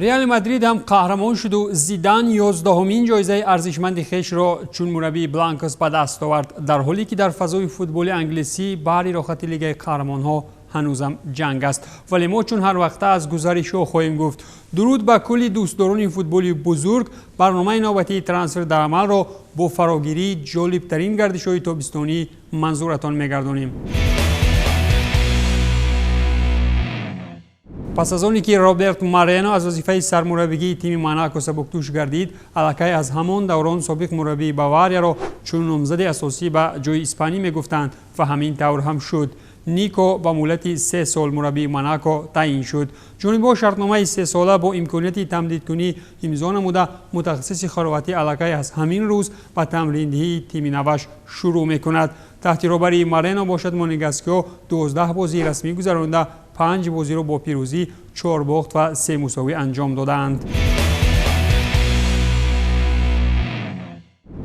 ریال مادرید هم قهرمان شد و زیدان 11مین جایزه ارزشمند خویش را چون مربی بلانکوس به دست آورد، در حالی که در فضای فوتبال انگلیسی برای راحتی لیگ قهرمان‌ها هنوزم جنگ است. ولی ما چون هر وقت از گزارش او خواهیم گفت. درود به کلی دوستداران فوتبال بزرگ، برنامه نوبتی ترانسفر در عمل را با فراگیری جالب‌ترین گردش‌های تابستانی منظورتان می‌گردانیم. پس از آنی که رابرت مارینو از وظیفه سرمربیگی تیم موناکو سبکدوش گردید، الکی از همان دوران سابق مربی باواریا را چون نامزد اساسی به جای اسپانی میگفتند و همین طور هم شد. نیکو با مهلت 3 سال مربی موناکو تعیین شد. جانب شرطنامه 3 ساله با امکانیت تمدید کنی امضا نموده، متخصص خرواتی الکی از همین روز به تمرین‌دهی تیم نوش شروع میکند. تحت رهبری مارینو باشد مونگاسکو 12 بازی رسمی گذرانده، 5 بازی را با پیروزی، 4 باخت و 3 مساوی انجام دادند.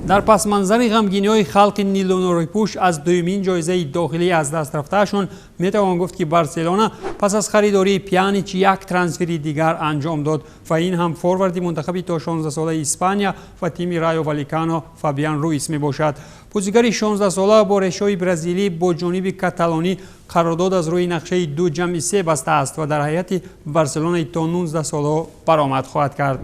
در پس منظر غمگینی‌های خلق نیلونوری پوش از دومین جایزه داخلی از دست رفتهشون میتوان گفت که بارسلونا پس از خریداری پیانیچ یک ترانسفری دیگر انجام داد و این هم فوروارد منتخب تا 16 ساله اسپانیا و تیم رایو والکانو فابیان رویس می باشد. بازیگر 16 ساله با ریشه‌های برزیلی با جانب کاتالانی قرارداد از روی نقشه 2+3 بسته است و در هیئت بارسلونا تا 19 ساله برآمد خواهد کرد.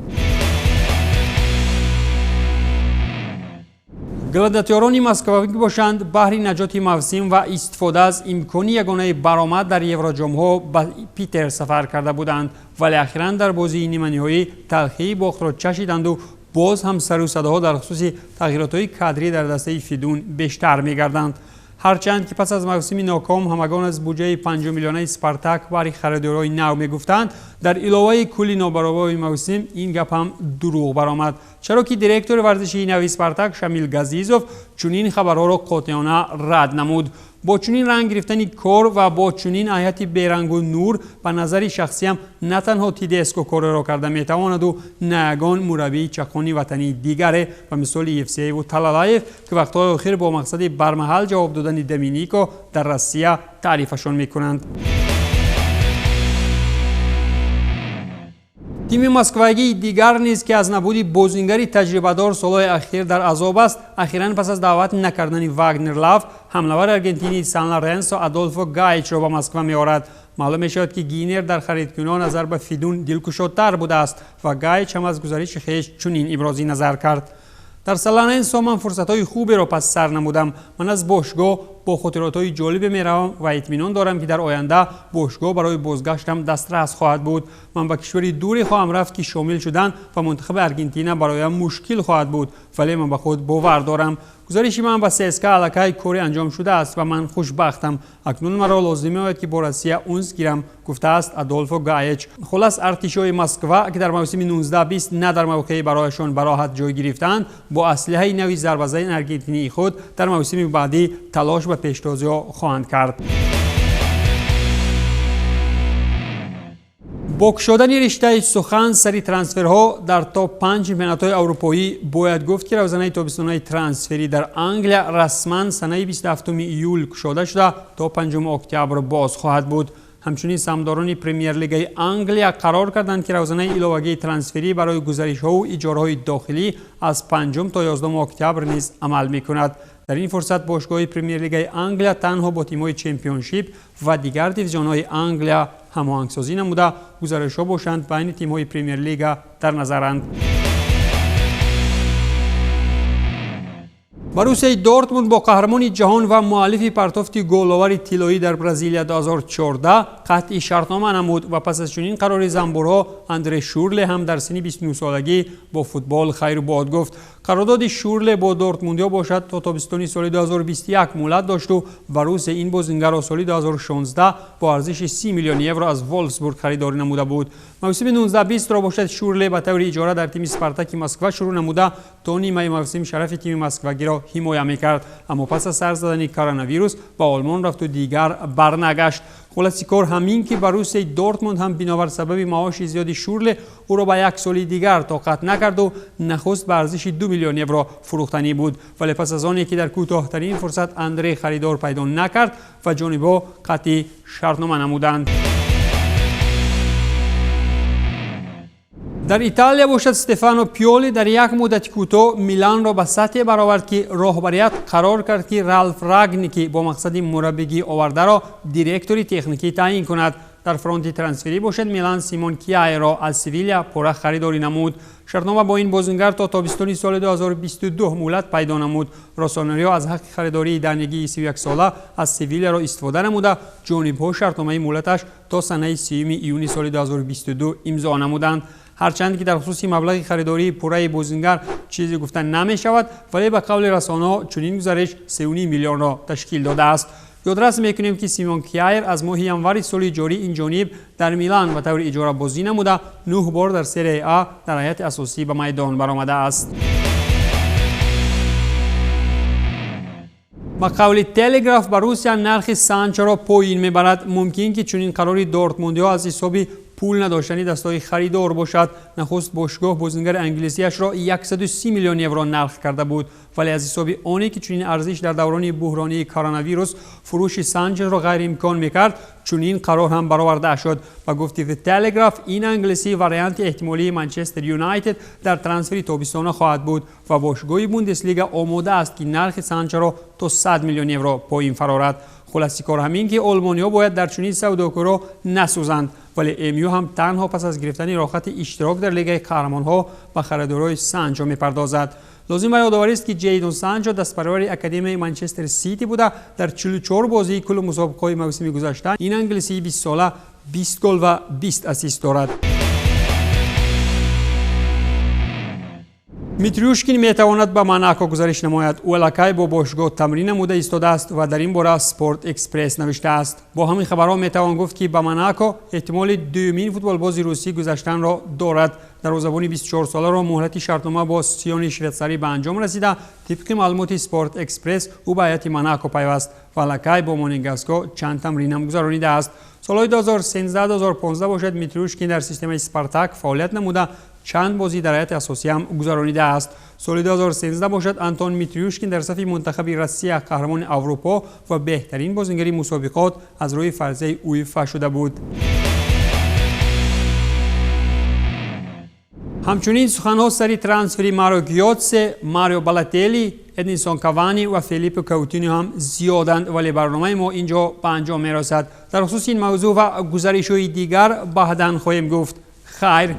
گلادیاتوران مسکوی باشند بهر نجات موسم و استفاده از امکان یگانه برآمد در یوروجام‌ها به پیتر سفر کرده بودند، ولی اخیراً در بازی نیمه نهایی تلخی باخت را چشیدند و باز هم سر و صداها در خصوص تغییرات‌های کادری در دسته فیدون بیشتر می‌گردند. هرچند که پس از موسم ناکام همگان از بودجه 5 میلیونی اسپارتاک برای خریدارای نو میگفتند، در علاوه کلی نابرابری موسم این گپ هم دروغ برآمد، چرا که دیرکتور ورزشی نو اسپارتاک شامیل گازیزوف چنین خبرها را قاطعانه رد نمود. با چنین رنگ گرفتن کار و با چنین هیئت بیرنگ و نور به نظر شخصی هم نه تنها تدسکو کار را کرده میتواند و نه یگان مربی چخانی وطنی دیگره و مثال یفسی و تلالایف که وقتهای آخر با مقصد برمحل جواب دادن دمینیکو در روسیه تعریفشان میکنند. تیم مسکویگی دیگر نیز که از نبود بازیگری تجربه‌دار سالهای اخیر در عذاب است، اخیراً پس از دعوت نکردن واگنر لاف، حمله‌ور ارژانتینی سان لورنسو آدولفو گایچ را به مسکو می‌آورد. معلوم می‌شود که گینر در خریدکنان نظر به فیدون دلگشاتر بوده است و گایچ هم از گزارش خویش چنین ابراز نظر کرد. در سان لورنسو من فرصت‌های خوبی را پس سر نمودم. من از باشگاه با خاطرات‌های جالب می‌روم و اطمینان دارم که در آینده باشگاه برای بازگشتم دسترس خواهد بود. من به کشوری دوری خواهم رفت که شامل شدن و منتخب ارژانتین برایم مشکل خواهد بود، ولی من به خود باور دارم. گزارشی من با سیسکا الکی کاری انجام شده است و من خوشبختم. اکنون مرا لازم می‌آید که با روسیه اونس گیرم، گفته است آدولفو گایچ. خلاص ارتشای مسکو که در موسم 19-20 نه در موقعی برایشان براحت جای گرفتند، با اسلحه نوی ضربه‌زن ارژانتینی خود در موسم بعدی تلاش به پیشتازی‌ها خواهند کرد. باک شدن رشته سخن سری ترانسفرها در تاپ 5 چمپیونات‌های اروپایی باید گفت که روزنه تابستانی ترانسفری در انگلیا رسما سنه 27 ایول گشوده شده تا 5 اکتبر باز خواهد بود. همچنین سهامداران پریمیر لیگ انگلیا قرار کردند که روزنه ایلاوگی ترانسفری برای گزارش‌ها و اجاره‌های داخلی از 5 تا 11 اکتبر نیز عمل می‌کند. در این فرصت باشگاه پریمیر لیگ انگلیا تنها با تیم‌های چمپیونشیپ و دیگر دیویزیون‌های انگلیا هماهنگسازی نموده گزارش‌ها باشند بین تیم‌های پریمیر لیگ در نظرند. بروسیا دورتموند با قهرمان جهان و مؤلف پرتافت گل‌آور طلایی در برزیل 2014 قطعی شرطنامه نمود و پس از چنین قرار زنبورها اندره شورله هم در سن 29 سالگی با فوتبال خیر و باد گفت. قرارداد شورله با دورتموندیا باشد تا تابستان سال 2021 مهلت داشت و بروسیا این بازیگر را سال 2016 با ارزش 30 میلیون یورو از وولفسبورگ خریداری نموده بود. موسم 19-20 را باشد شورله به طور اجاره در تیم اسپارتاک مسکو شروع نموده تا نیمه موسم شرف تیم مسکوی را حمایت می‌کرد، اما پس از سر زدن کرونا ویروس به آلمان رفت و دیگر برنگشت. خلاصی کار همین که بروسیا دورتموند هم بنابر سبب معاش زیاد شورله او را به 1 سال دیگر طاقت نکرد و نخست به ارزش 2 میلیون یورو فروختنی بود، ولی پس از آن که در کوتاه‌ترین فرصت اندره خریدار پیدا نکرد و جانبا قطعی شرطنامه نمودند. در ایتالیا باشد استفانو پیولی در یک مدت کوتاه میلان را به سطح برآورد که راهبریت قرار کرد که رالف راگنیکی با مقصد مربیگری آورده را دیرکتوری تکنیکی تعیین کند. در فرانت ترانسفری باشد میلان سیمون کیای را از سویلیا پوره خریداری نمود. شرطنامه با این بازیگر تا تابستان سال 2022 مهلت پیدا نمود. روسانریو از حق خریداری درنگی 31 ساله از سویلیا را استفاده نموده. جانب‌ها شرطنامه مهلتش تا سنه 30 ایونی سال 2022 امضا نمودند. هرچند که در خصوص مبلغ خریداری پوره بازیگر چیزی گفتن نمی شود، ولی به قول رسانه‌ها چنین گزارش 3.5 میلیون را تشکیل داده است. یادرس میکنیم که سیمون کیایر از ماه ینوری سال جاری این جانب در میلان به طور اجاره بازی نموده، 9 بار در سری آ در هیئت اساسی به میدان برآمده است. با قول تلگراف بروسیا نرخ سانچو را پایین میبرد. ممکن که چنین قراری دورتموندیا از حساب پول نداشتنی دستای خریدار باشد. نخست باشگاه بازیگر انگلیسیش را 130 میلیون یورو نرخ کرده بود، ولی از حساب آنی که چنین ارزش در دوران بحرانی کرونا ویروس فروش سانچز را غیر امکان میکرد، چنین قرار هم برآورده شد. و گفته تلگراف این انگلیسی وریانت احتمالی منچستر یونایتد در ترانسفر تابستانه خواهد بود و باشگاه بوندسلیگا آماده است که نرخ سانچو را تا 100 میلیون یورو پایین فرارد. خلاصه کار همین که آلمانی‌ها باید در چنین سوداکاری نسوزند، ولی امیو هم تنها پس از گرفتن راحت اشتراک در لیگ قهرمان‌ها به خریداری سانچو می‌پردازد. لازم به یادآوری است که جیدون سانچو دستپرور اکادمی منچستر سیتی بوده. در 44 بازی کل مسابقه‌های موسم گذشته این انگلیسی 20 ساله 20 گل و 20 اسیست دارد. میتریوشکین میتواند به موناکو گزارش نماید. او علاقه با باشگاه تمرین نموده ایستاده است و در این باره اسپورت اکسپرس نوشته است. با همین خبرها میتوان گفت که به موناکو احتمال دومین فوتبال بازی روسی گذشتن را دارد. دروازه‌بان 24 ساله را مهلت شرطنامه با سیون شویتزاری به انجام رسیده. طبق معلومات اسپورت اکسپرس او به هیئت موناکو پیوست و علاقه با مونگاسکو چند تمرین هم گذرانیده است. سال‌های 2013-2015 باشد میتریوشکین در سیستم اسپارتاک فعالیت نموده، چند بازی در هیئت اساسی هم گذرانیده است. سال 2013 باشد آنتون میتریوشکین در صف منتخب روسیه قهرمان اروپا و بهترین بازیگر مسابقات از روی فرضیه اویفا شده بود. همچنین سخنها سری ترانسفری ماریو گیوتسه، ماریو بالاتلی، ادینسون کاوانی و فیلیپو کوتینیو هم زیادند، ولی برنامه ما اینجا به انجام میرسد. در خصوص این موضوع و گزارش‌های دیگر بعداً خواهیم گفت. خیر.